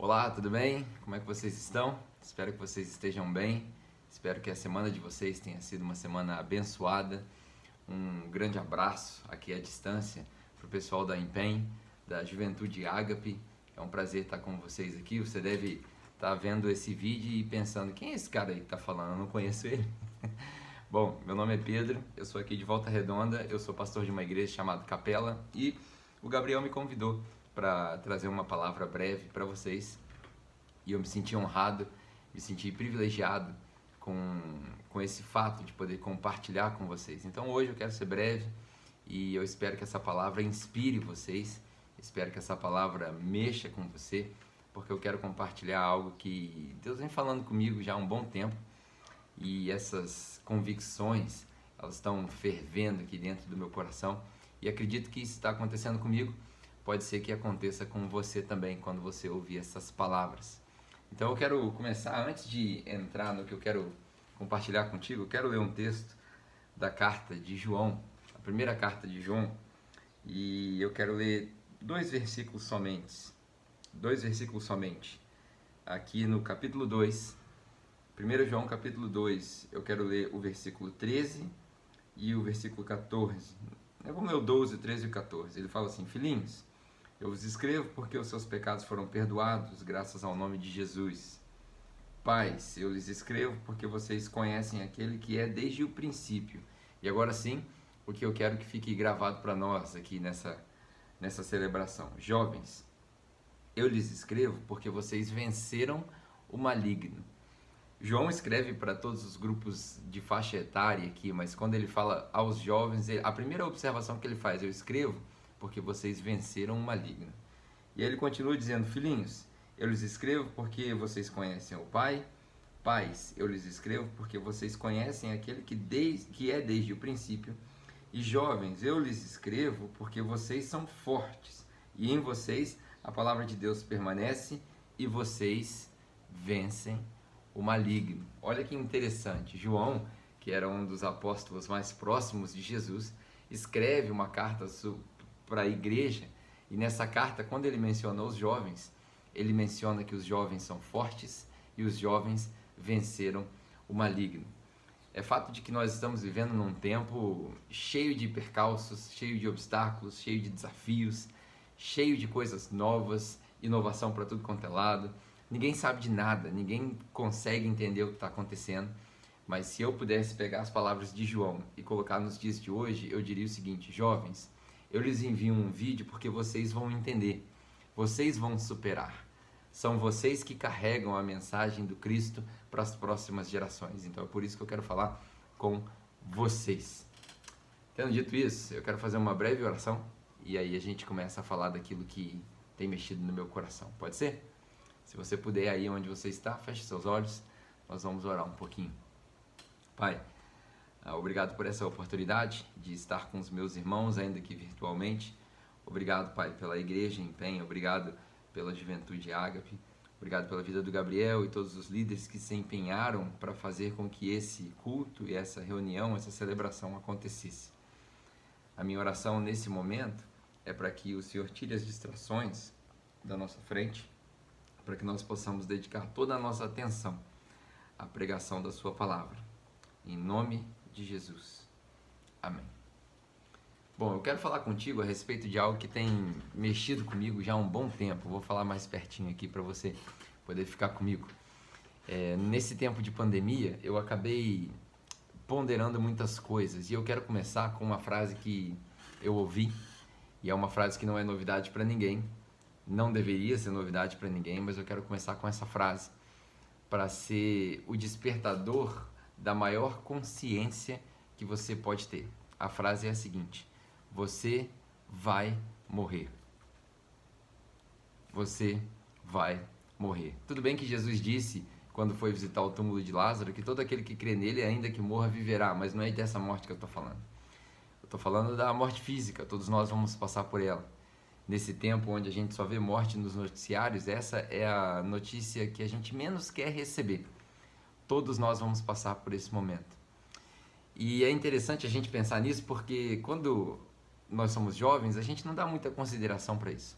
Olá, tudo bem? Como é que vocês estão? Espero que vocês estejam bem. Espero que a semana de vocês tenha sido uma semana abençoada. Um grande abraço aqui à distância para o pessoal da Empenho, da Juventude Ágape. É um prazer estar com vocês aqui. Você deve estar vendo esse vídeo e pensando, quem é esse cara aí que está falando? Eu não conheço ele. Bom, meu nome é Pedro, eu sou aqui de Volta Redonda, eu sou pastor de uma igreja chamada Capela e o Gabriel me convidou para trazer uma palavra breve para vocês e eu me senti honrado, me senti privilegiado com esse fato de poder compartilhar com vocês. Então hoje eu quero ser breve e eu espero que essa palavra inspire vocês, espero que essa palavra mexa com você, porque eu quero compartilhar algo que Deus vem falando comigo já há um bom tempo e essas convicções, elas estão fervendo aqui dentro do meu coração e acredito que isso está acontecendo comigo. Pode ser que aconteça com você também quando você ouvir essas palavras. Então eu quero começar, antes de entrar no que eu quero compartilhar contigo, eu quero ler um texto da carta de João, a primeira carta de João, e eu quero ler dois versículos somente, aqui no capítulo 2, 1 João capítulo 2, eu quero ler o versículo 13 e o versículo 14, vamos ler o 12, 13 e 14, ele fala assim: filhinhos, eu vos escrevo porque os seus pecados foram perdoados, graças ao nome de Jesus. Pais, eu lhes escrevo porque vocês conhecem aquele que é desde o princípio. E agora sim, o que eu quero que fique gravado para nós aqui nessa celebração. Jovens, eu lhes escrevo porque vocês venceram o maligno. João escreve para todos os grupos de faixa etária aqui, mas quando ele fala aos jovens, a primeira observação que ele faz: eu escrevo porque vocês venceram o maligno. E aí ele continua dizendo: filhinhos, eu lhes escrevo porque vocês conhecem o Pai. Pais, eu lhes escrevo porque vocês conhecem aquele que é desde o princípio. E jovens, eu lhes escrevo porque vocês são fortes, e em vocês a palavra de Deus permanece, e vocês vencem o maligno. Olha que interessante, João, que era um dos apóstolos mais próximos de Jesus, escreve uma carta para a igreja, e nessa carta, quando ele menciona os jovens, ele menciona que os jovens são fortes e os jovens venceram o maligno. É fato de que nós estamos vivendo num tempo cheio de percalços, cheio de obstáculos, cheio de desafios, cheio de coisas novas, inovação para tudo quanto é lado. Ninguém sabe de nada, ninguém consegue entender o que está acontecendo, mas se eu pudesse pegar as palavras de João e colocar nos dias de hoje, eu diria o seguinte: jovens, eu lhes envio um vídeo porque vocês vão entender, vocês vão superar. São vocês que carregam a mensagem do Cristo para as próximas gerações. Então é por isso que eu quero falar com vocês. Tendo dito isso, eu quero fazer uma breve oração e aí a gente começa a falar daquilo que tem mexido no meu coração. Pode ser? Se você puder, aí onde você está, feche seus olhos, nós vamos orar um pouquinho. Pai, obrigado por essa oportunidade de estar com os meus irmãos, ainda que virtualmente. Obrigado, Pai, pela igreja Empenho, obrigado pela Juventude Ágape, obrigado pela vida do Gabriel e todos os líderes que se empenharam para fazer com que esse culto e essa reunião, essa celebração acontecesse. A minha oração nesse momento é para que o Senhor tire as distrações da nossa frente, para que nós possamos dedicar toda a nossa atenção à pregação da sua palavra. Em nome de Jesus. Amém. Bom, eu quero falar contigo a respeito de algo que tem mexido comigo já há um bom tempo. Vou falar mais pertinho aqui para você poder ficar comigo. Nesse tempo de pandemia, eu acabei ponderando muitas coisas e eu quero começar com uma frase que eu ouvi, e é uma frase que não é novidade para ninguém, não deveria ser novidade para ninguém, mas eu quero começar com essa frase para ser o despertador da maior consciência que você pode ter. A frase é a seguinte: você vai morrer. Você vai morrer. Tudo bem que Jesus disse, quando foi visitar o túmulo de Lázaro, que todo aquele que crê nele, ainda que morra, viverá, mas não é dessa morte que eu estou falando. Eu estou falando da morte física, todos nós vamos passar por ela. Nesse tempo onde a gente só vê morte nos noticiários, essa é a notícia que a gente menos quer receber. Todos nós vamos passar por esse momento. E é interessante a gente pensar nisso porque quando nós somos jovens, a gente não dá muita consideração para isso.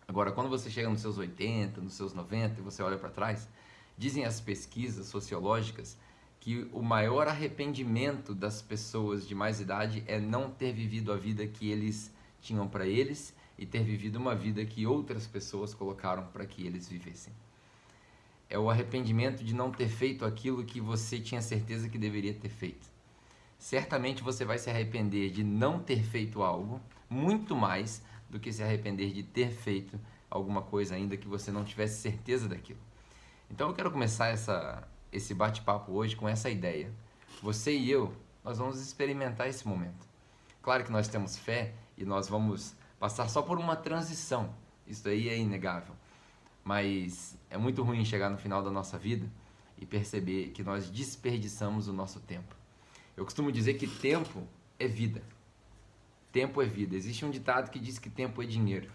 Agora, quando você chega nos seus 80, nos seus 90 e você olha para trás, dizem as pesquisas sociológicas que o maior arrependimento das pessoas de mais idade é não ter vivido a vida que eles tinham para eles e ter vivido uma vida que outras pessoas colocaram para que eles vivessem. É o arrependimento de não ter feito aquilo que você tinha certeza que deveria ter feito. Certamente você vai se arrepender de não ter feito algo muito mais do que se arrepender de ter feito alguma coisa ainda que você não tivesse certeza daquilo. Então eu quero começar esse bate-papo hoje com essa ideia. Você e eu, nós vamos experimentar esse momento. Claro que nós temos fé e nós vamos passar só por uma transição. Isso aí é inegável. Mas é muito ruim chegar no final da nossa vida e perceber que nós desperdiçamos o nosso tempo. Eu costumo dizer que tempo é vida. Tempo é vida. Existe um ditado que diz que tempo é dinheiro.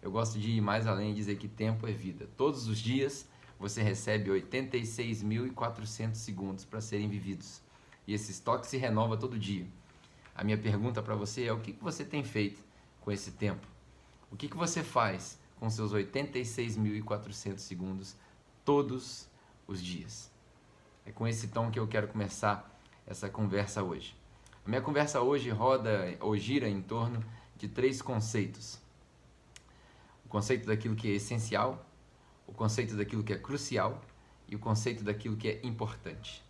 Eu gosto de ir mais além e dizer que tempo é vida. Todos os dias você recebe 86.400 segundos para serem vividos. E esse estoque se renova todo dia. A minha pergunta para você é: o que você tem feito com esse tempo? O que você faz com seus 86.400 segundos todos os dias? É com esse tom que eu quero começar essa conversa hoje. A minha conversa hoje roda ou gira em torno de 3 conceitos. O conceito daquilo que é essencial, o conceito daquilo que é crucial e o conceito daquilo que é importante.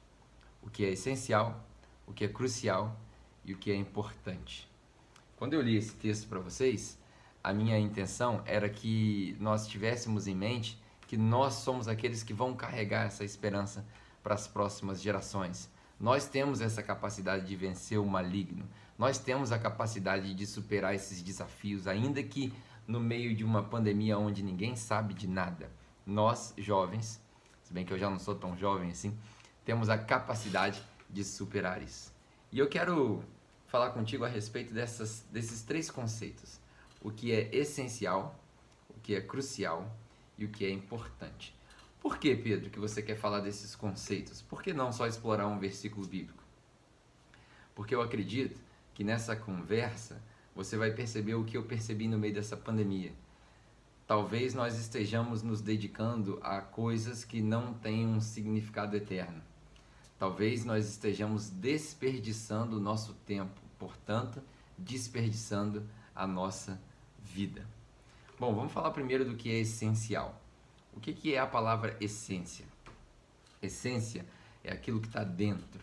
O que é essencial, o que é crucial e o que é importante. Quando eu li esse texto para vocês, a minha intenção era que nós tivéssemos em mente que nós somos aqueles que vão carregar essa esperança para as próximas gerações. Nós temos essa capacidade de vencer o maligno. Nós temos a capacidade de superar esses desafios, ainda que no meio de uma pandemia onde ninguém sabe de nada. Nós, jovens, se bem que eu já não sou tão jovem assim, temos a capacidade de superar isso. E eu quero falar contigo a respeito desses 3 conceitos. O que é essencial, o que é crucial e o que é importante. Por que, Pedro, que você quer falar desses conceitos? Por que não só explorar um versículo bíblico? Porque eu acredito que nessa conversa você vai perceber o que eu percebi no meio dessa pandemia. Talvez nós estejamos nos dedicando a coisas que não têm um significado eterno. Talvez nós estejamos desperdiçando o nosso tempo, portanto, desperdiçando a nossa vida. Bom, vamos falar primeiro do que é essencial. O que é a palavra essência? Essência é aquilo que está dentro.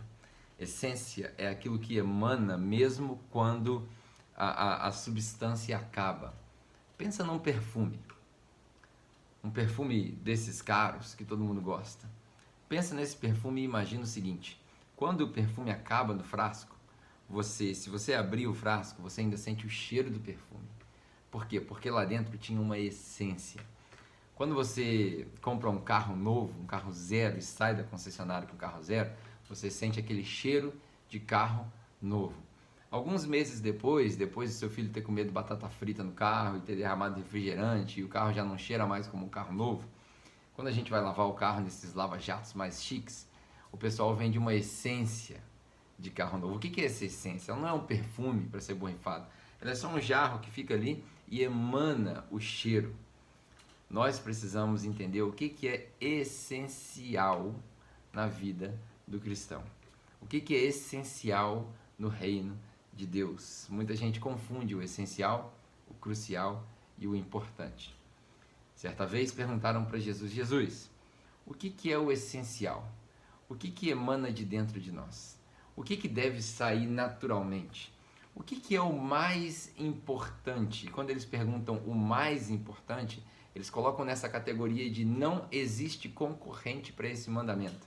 Essência é aquilo que emana mesmo quando a substância acaba. Pensa num perfume. Um perfume desses caros que todo mundo gosta. Pensa nesse perfume e imagina o seguinte: quando o perfume acaba no frasco, se você abrir o frasco, você ainda sente o cheiro do perfume. Por quê? Porque lá dentro tinha uma essência. Quando você compra um carro novo, um carro zero, e sai da concessionária com o carro zero, você sente aquele cheiro de carro novo. Alguns meses depois do seu filho ter comido batata frita no carro e ter derramado refrigerante e o carro já não cheira mais como um carro novo, quando a gente vai lavar o carro nesses lava-jatos mais chiques, o pessoal vende uma essência de carro novo. O que é essa essência? Ela não é um perfume para ser borrifado. Ela é só um jarro que fica ali e emana o cheiro. Nós precisamos entender o que é essencial na vida do cristão. O que é essencial no reino de Deus. Muita gente confunde o essencial, o crucial e o importante. Certa vez perguntaram para Jesus: Jesus, o que é o essencial? O que emana de dentro de nós? O que deve sair naturalmente? O que é o mais importante? E quando eles perguntam o mais importante, eles colocam nessa categoria de não existe concorrente para esse mandamento.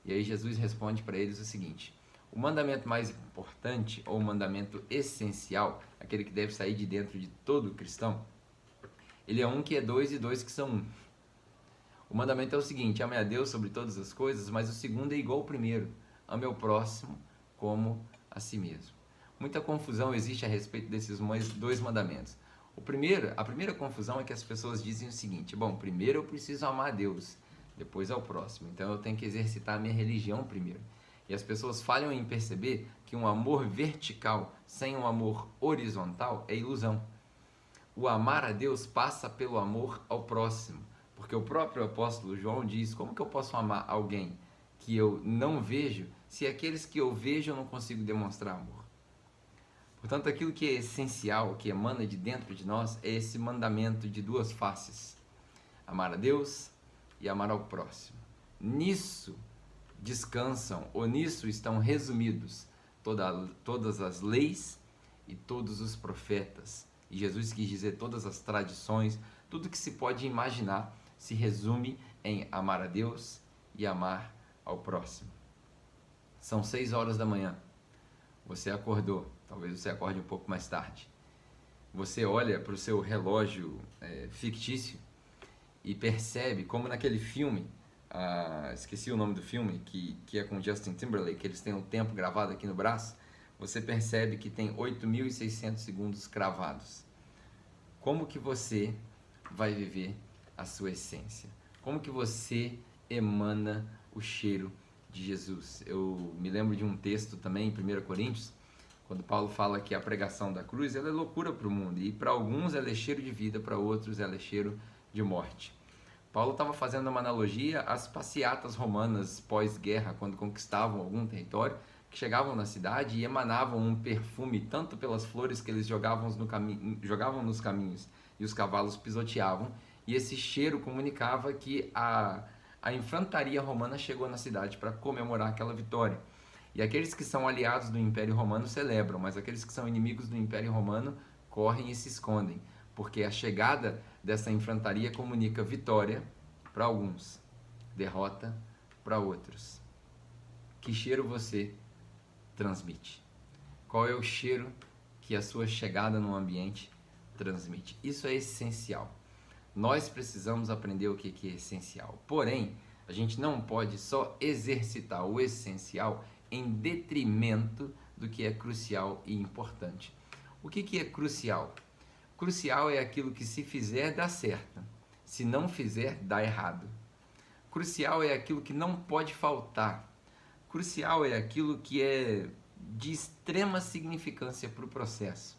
E aí Jesus responde para eles o seguinte: o mandamento mais importante, ou o mandamento essencial, aquele que deve sair de dentro de todo cristão, ele é um que é dois e dois que são um. O mandamento é o seguinte: ame a Deus sobre todas as coisas, mas o segundo é igual ao primeiro: ame ao próximo como a si mesmo. Muita confusão existe a respeito desses 2 mandamentos. A primeira confusão é que as pessoas dizem o seguinte: bom, primeiro eu preciso amar a Deus, depois ao próximo, então eu tenho que exercitar a minha religião primeiro. E as pessoas falham em perceber que um amor vertical sem um amor horizontal é ilusão. O amar a Deus passa pelo amor ao próximo, porque o próprio apóstolo João diz: como que eu posso amar alguém que eu não vejo, se aqueles que eu vejo eu não consigo demonstrar amor? Portanto, aquilo que é essencial, que emana de dentro de nós, é esse mandamento de duas faces: amar a Deus e amar ao próximo. Nisso descansam, ou nisso estão resumidos todas as leis e todos os profetas. E Jesus quis dizer todas as tradições, tudo que se pode imaginar se resume em amar a Deus e amar ao próximo. São 6 horas da manhã. Você acordou, talvez você acorde um pouco mais tarde. Você olha para o seu relógio fictício e percebe, como naquele filme, esqueci o nome do filme, que é com Justin Timberlake, que eles têm o tempo gravado aqui no braço. Você percebe que tem 8.600 segundos cravados. Como que você vai viver a sua essência? Como que você emana o cheiro de Jesus? Eu me lembro de um texto também em 1 Coríntios, quando Paulo fala que a pregação da cruz ela é loucura para o mundo, e para alguns ela é cheiro de vida, para outros ela é cheiro de morte. Paulo estava fazendo uma analogia às passeatas romanas pós-guerra, quando conquistavam algum território, que chegavam na cidade e emanavam um perfume, tanto pelas flores que eles jogavam nos caminhos e os cavalos pisoteavam, e esse cheiro comunicava que a infantaria romana chegou na cidade para comemorar aquela vitória. E aqueles que são aliados do Império Romano celebram, mas aqueles que são inimigos do Império Romano correm e se escondem, porque a chegada dessa infantaria comunica vitória para alguns, derrota para outros. Que cheiro você transmite? Qual é o cheiro que a sua chegada no ambiente transmite? Isso é essencial. Nós precisamos aprender o que é essencial. Porém, a gente não pode só exercitar o essencial em detrimento do que é crucial e importante. O que é crucial? Crucial é aquilo que, se fizer, dá certo. Se não fizer, dá errado. Crucial é aquilo que não pode faltar. Crucial é aquilo que é de extrema significância para o processo.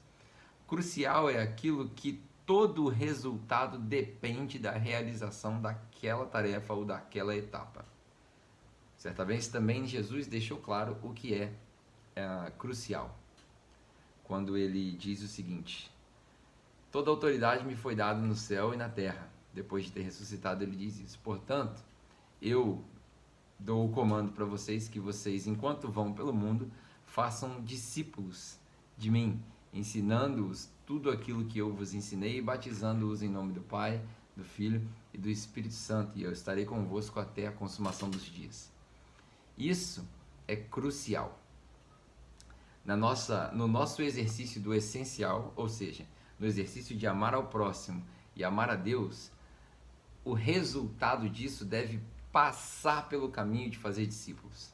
Crucial é aquilo que todo o resultado depende da realização daquela tarefa ou daquela etapa. Certa vez também Jesus deixou claro o que é crucial, quando ele diz o seguinte: toda autoridade me foi dada no céu e na terra. Depois de ter ressuscitado, ele diz isso: portanto, eu dou o comando para vocês, que vocês, enquanto vão pelo mundo, façam discípulos de mim, ensinando-os tudo aquilo que eu vos ensinei e batizando-os em nome do Pai, do Filho e do Espírito Santo, e eu estarei convosco até a consumação dos dias. Isso é crucial. No nosso exercício do essencial, ou seja, no exercício de amar ao próximo e amar a Deus, o resultado disso deve passar pelo caminho de fazer discípulos.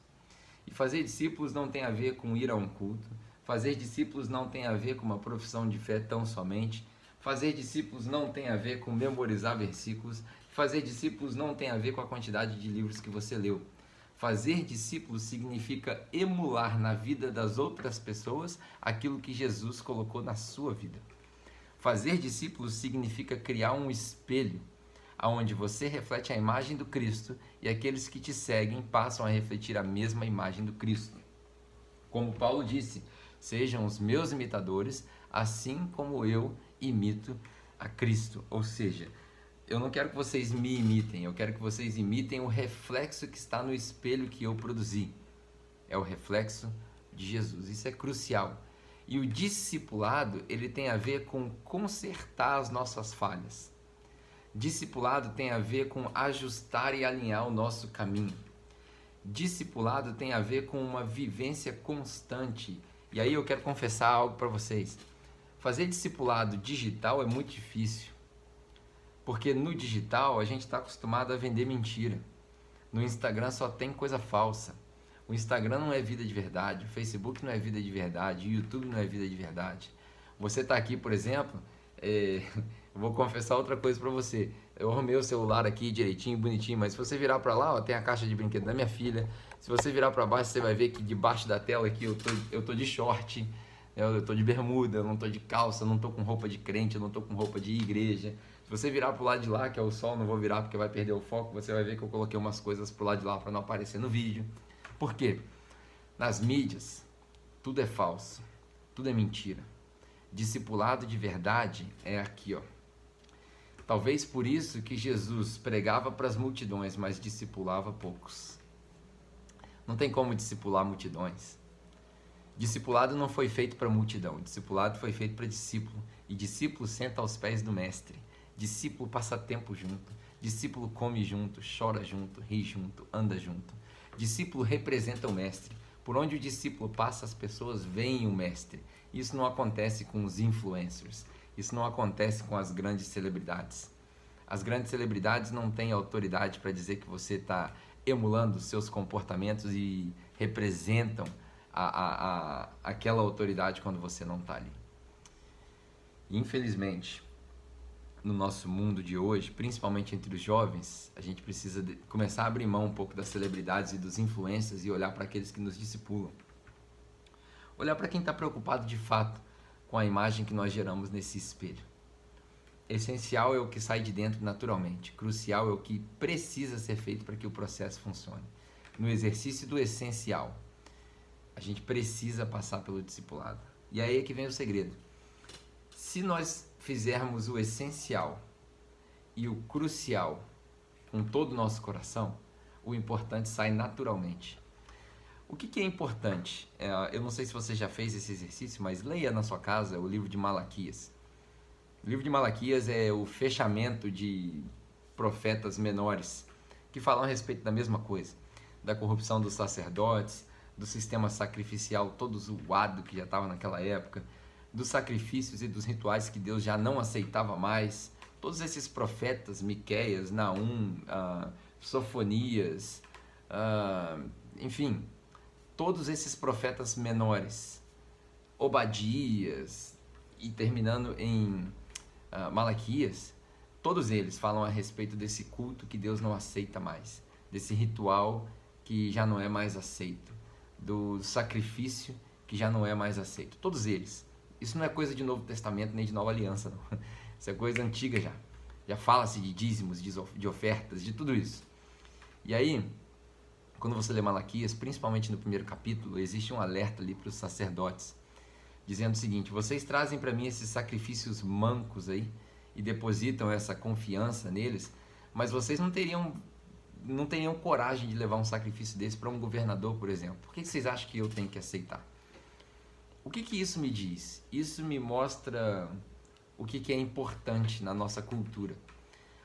E fazer discípulos não tem a ver com ir a um culto, fazer discípulos não tem a ver com uma profissão de fé tão somente, fazer discípulos não tem a ver com memorizar versículos, fazer discípulos não tem a ver com a quantidade de livros que você leu. Fazer discípulos significa emular na vida das outras pessoas aquilo que Jesus colocou na sua vida. Fazer discípulos significa criar um espelho onde você reflete a imagem do Cristo e aqueles que te seguem passam a refletir a mesma imagem do Cristo. Como Paulo disse: sejam os meus imitadores, assim como eu imito a Cristo. Ou seja, eu não quero que vocês me imitem, eu quero que vocês imitem o reflexo que está no espelho que eu produzi. É o reflexo de Jesus. Isso é crucial. E o discipulado, ele tem a ver com consertar as nossas falhas. Discipulado tem a ver com ajustar e alinhar o nosso caminho. Discipulado tem a ver com uma vivência constante. E aí eu quero confessar algo para vocês. Fazer discipulado digital é muito difícil. Porque no digital a gente está acostumado a vender mentira. No Instagram só tem coisa falsa. O Instagram não é vida de verdade, o Facebook não é vida de verdade, o YouTube não é vida de verdade. Você está aqui, por exemplo, eu vou confessar outra coisa para você. Eu arrumei o celular aqui direitinho, bonitinho, mas se você virar para lá, ó, tem a caixa de brinquedo da minha filha. Se você virar para baixo, você vai ver que debaixo da tela aqui eu tô de short. Eu estou de bermuda, eu não estou de calça, eu não estou com roupa de crente, eu não estou com roupa de igreja. Se você virar pro lado de lá, que é o sol, não vou virar porque vai perder o foco, você vai ver que eu coloquei umas coisas pro lado de lá para não aparecer no vídeo. Por quê? Nas mídias, tudo é falso, tudo é mentira. Discipulado de verdade é aqui, ó. Talvez por isso que Jesus pregava para as multidões, mas discipulava poucos. Não tem como discipular multidões. Discipulado não foi feito para multidão, discipulado foi feito para discípulo. E discípulo senta aos pés do mestre. Discípulo passa tempo junto. Discípulo come junto, chora junto, ri junto, anda junto. Discípulo representa o mestre. Por onde o discípulo passa, as pessoas veem o mestre. Isso não acontece com os influencers. Isso não acontece com as grandes celebridades. As grandes celebridades não têm autoridade para dizer que você está emulando seus comportamentos e representam aquela autoridade quando você não está ali. Infelizmente, no nosso mundo de hoje, principalmente entre os jovens, a gente precisa começar a abrir mão um pouco das celebridades e dos influencers e olhar para aqueles que nos discipulam. Olhar para quem está preocupado de fato com a imagem que nós geramos nesse espelho. Essencial é o que sai de dentro naturalmente. Crucial é o que precisa ser feito para que o processo funcione. No exercício do essencial, a gente precisa passar pelo discipulado. E aí é que vem o segredo. Se nós fizermos o essencial e o crucial com todo o nosso coração, o importante sai naturalmente. O que é importante? Eu não sei se você já fez esse exercício, mas leia na sua casa o livro de Malaquias. O livro de Malaquias é o fechamento de profetas menores que falam a respeito da mesma coisa, da corrupção dos sacerdotes, do sistema sacrificial todo zoado que já estava naquela época, dos sacrifícios e dos rituais que Deus já não aceitava mais. Todos esses profetas, Miqueias, Naum, Sofonias, enfim, todos esses profetas menores, Obadias e terminando em Malaquias, todos eles falam a respeito desse culto que Deus não aceita mais, desse ritual que já não é mais aceito, do sacrifício que já não é mais aceito. Todos eles. Isso não é coisa de Novo Testamento nem de Nova Aliança, não. Isso é coisa antiga já. Já fala-se de dízimos, de ofertas, de tudo isso. E aí, quando você lê Malaquias, principalmente no primeiro capítulo, existe um alerta ali para os sacerdotes, dizendo o seguinte: vocês trazem para mim esses sacrifícios mancos aí e depositam essa confiança neles, mas vocês não teriam coragem de levar um sacrifício desse para um governador, por exemplo. Por que vocês acham que eu tenho que aceitar? O que isso me diz? Isso me mostra o que é importante na nossa cultura.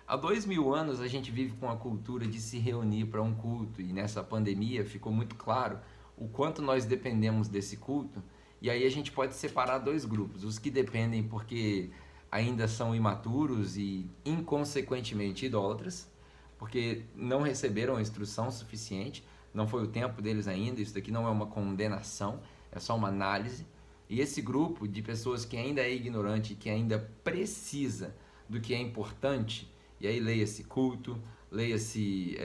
Há 2000 anos a gente vive com a cultura de se reunir para um culto, e nessa pandemia ficou muito claro o quanto nós dependemos desse culto. E aí a gente pode separar dois grupos: os que dependem porque ainda são imaturos e inconsequentemente idólatras, porque não receberam a instrução suficiente, não foi o tempo deles ainda. Isso daqui não é uma condenação, é só uma análise. E esse grupo de pessoas que ainda é ignorante, que ainda precisa do que é importante, e aí leia-se culto, leia-se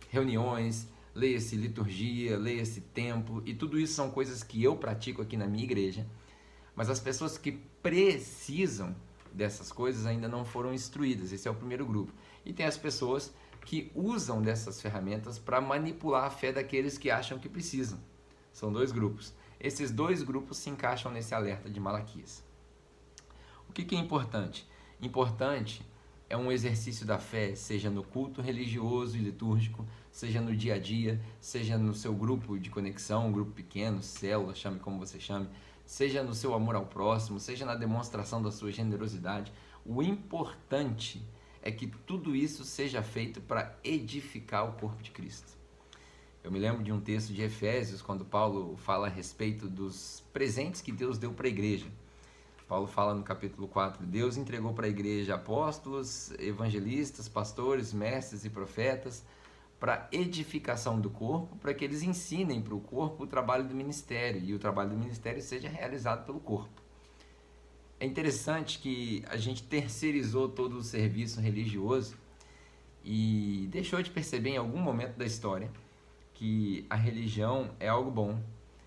reuniões, leia-se liturgia, leia-se templo, e tudo isso são coisas que eu pratico aqui na minha igreja, mas as pessoas que precisam dessas coisas ainda não foram instruídas. Esse é o primeiro grupo. E tem as pessoas que usam dessas ferramentas para manipular a fé daqueles que acham que precisam. São dois grupos. Esses dois grupos se encaixam nesse alerta de Malaquias. O que é importante? Importante é um exercício da fé, seja no culto religioso e litúrgico, seja no dia a dia, seja no seu grupo de conexão, um grupo pequeno, célula, chame como você chame, seja no seu amor ao próximo, seja na demonstração da sua generosidade. O importante é que tudo isso seja feito para edificar o corpo de Cristo. Eu me lembro de um texto de Efésios, quando Paulo fala a respeito dos presentes que Deus deu para a igreja. Paulo fala no capítulo 4, Deus entregou para a igreja apóstolos, evangelistas, pastores, mestres e profetas, para edificação do corpo, para que eles ensinem para o corpo o trabalho do ministério, e o trabalho do ministério seja realizado pelo corpo. É interessante que a gente terceirizou todo o serviço religioso e deixou de perceber em algum momento da história que a religião é algo bom,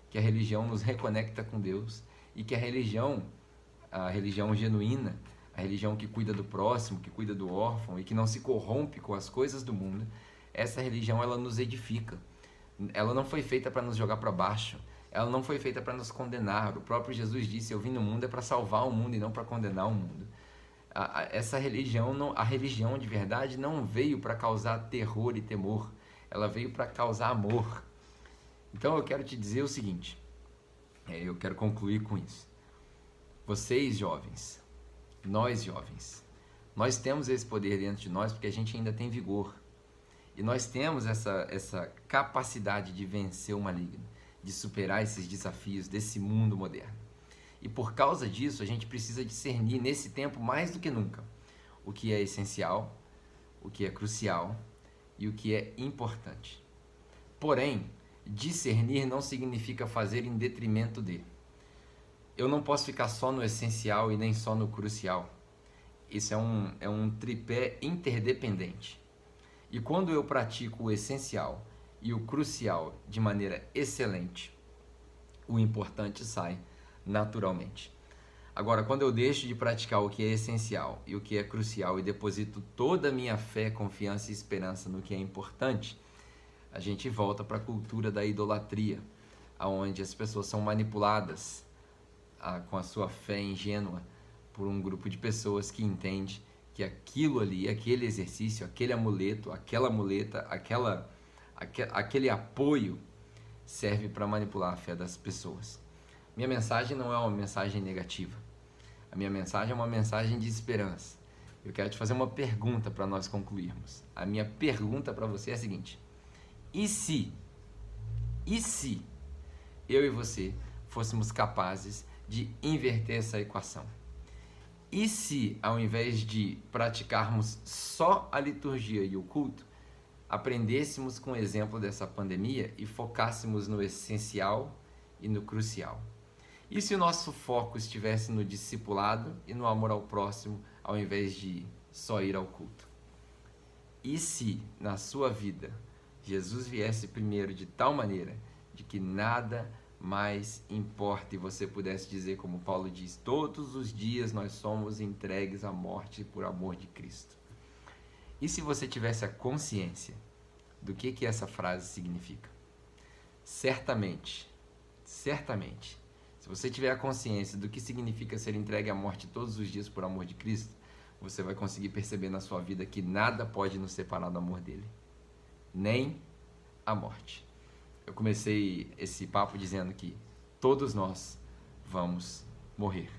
que a religião nos reconecta com Deus e que a religião genuína, a religião que cuida do próximo, que cuida do órfão e que não se corrompe com as coisas do mundo, essa religião ela nos edifica. Ela não foi feita para nos jogar para baixo, ela não foi feita para nos condenar. O próprio Jesus disse: eu vim no mundo é para salvar o mundo e não para condenar o mundo. Essa religião, a religião de verdade não veio para causar terror e temor, ela veio para causar amor. Então eu quero te dizer o seguinte, eu quero concluir com isso. Vocês jovens, nós temos esse poder dentro de nós porque a gente ainda tem vigor. E nós temos essa capacidade de vencer o maligno, de superar esses desafios desse mundo moderno. E por causa disso, a gente precisa discernir nesse tempo mais do que nunca o que é essencial, o que é crucial e o que é importante. Porém, discernir não significa fazer em detrimento de. Eu não posso ficar só no essencial e nem só no crucial. Isso é um tripé interdependente. E quando eu pratico o essencial e o crucial de maneira excelente, o importante sai naturalmente. Agora, quando eu deixo de praticar o que é essencial e o que é crucial e deposito toda a minha fé, confiança e esperança no que é importante, a gente volta para a cultura da idolatria, onde as pessoas são manipuladas com a sua fé ingênua por um grupo de pessoas que entende que aquilo ali, aquele exercício, aquele amuleto, aquela muleta, aquele apoio serve para manipular a fé das pessoas. Minha mensagem não é uma mensagem negativa. A minha mensagem é uma mensagem de esperança. Eu quero te fazer uma pergunta para nós concluirmos. A minha pergunta para você é a seguinte: e se eu e você fôssemos capazes de inverter essa equação? E se, ao invés de praticarmos só a liturgia e o culto, aprendêssemos com o exemplo dessa pandemia e focássemos no essencial e no crucial? E se o nosso foco estivesse no discipulado e no amor ao próximo, ao invés de só ir ao culto? E se, na sua vida, Jesus viesse primeiro de tal maneira de que nada mais importa e você pudesse dizer, como Paulo diz, todos os dias nós somos entregues à morte por amor de Cristo? E se você tivesse a consciência do que essa frase significa? Certamente, se você tiver a consciência do que significa ser entregue à morte todos os dias por amor de Cristo, você vai conseguir perceber na sua vida que nada pode nos separar do amor dele, nem a morte. Eu comecei esse papo dizendo que todos nós vamos morrer.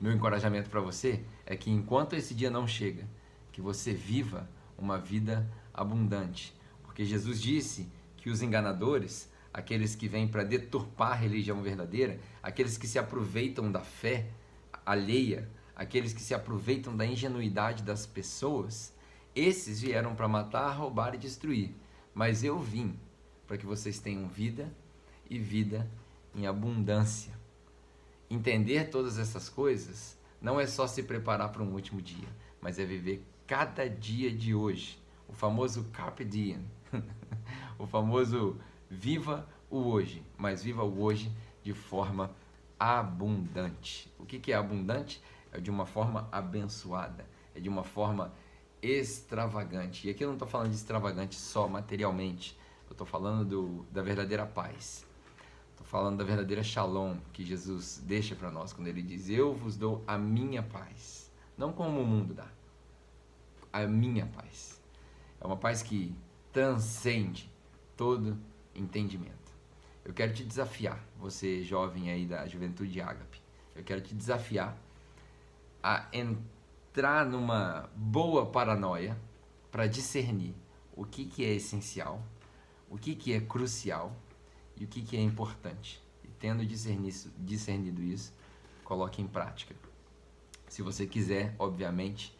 Meu encorajamento para você é que enquanto esse dia não chega, que você viva uma vida abundante. Porque Jesus disse que os enganadores, aqueles que vêm para deturpar a religião verdadeira, aqueles que se aproveitam da fé alheia, aqueles que se aproveitam da ingenuidade das pessoas, esses vieram para matar, roubar e destruir. Mas eu vim para que vocês tenham vida e vida em abundância. Entender todas essas coisas não é só se preparar para um último dia, mas é viver cada dia de hoje. O famoso Carpe Diem, o famoso viva o hoje, mas viva o hoje de forma abundante. O que é abundante? É de uma forma abençoada, é de uma forma extravagante. E aqui eu não estou falando de extravagante só materialmente, eu estou falando da verdadeira paz. Estou falando da verdadeira shalom que Jesus deixa para nós quando ele diz: eu vos dou a minha paz. Não como o mundo dá, a minha paz. É uma paz que transcende todo entendimento. Eu quero te desafiar, você jovem aí da Juventude Ágape, eu quero te desafiar a entrar numa boa paranoia para discernir o que é essencial, o que é crucial e o que é importante. E tendo discernido isso, coloque em prática. Se você quiser, obviamente,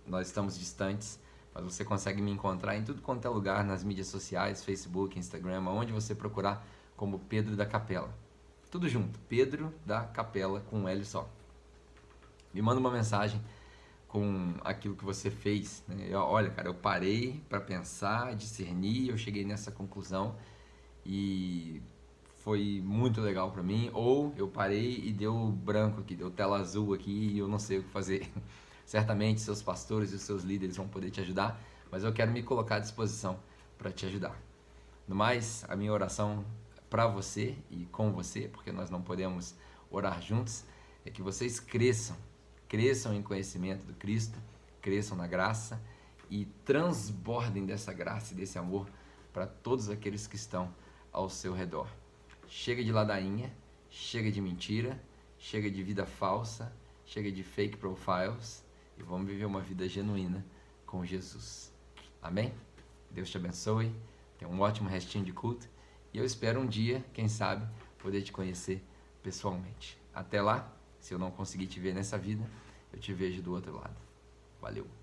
nós estamos distantes, mas você consegue me encontrar em tudo quanto é lugar, nas mídias sociais, Facebook, Instagram, onde você procurar como Pedro da Capela. Tudo junto, Pedro da Capela com um L só. Me manda uma mensagem com aquilo que você fez, né? Olha, cara, eu parei para pensar, discernir, eu cheguei nessa conclusão e foi muito legal para mim, ou eu parei e deu branco aqui, deu tela azul aqui e eu não sei o que fazer. Certamente seus pastores e os seus líderes vão poder te ajudar, mas eu quero me colocar à disposição para te ajudar. No mais, a minha oração para você e com você, porque nós não podemos orar juntos, é que vocês cresçam em conhecimento do Cristo, cresçam na graça e transbordem dessa graça e desse amor para todos aqueles que estão ao seu redor. Chega de ladainha, chega de mentira, chega de vida falsa, chega de fake profiles e vamos viver uma vida genuína com Jesus. Amém? Deus te abençoe, tenha um ótimo restinho de culto e eu espero um dia, quem sabe, poder te conhecer pessoalmente. Até lá, se eu não conseguir te ver nessa vida, eu te vejo do outro lado. Valeu!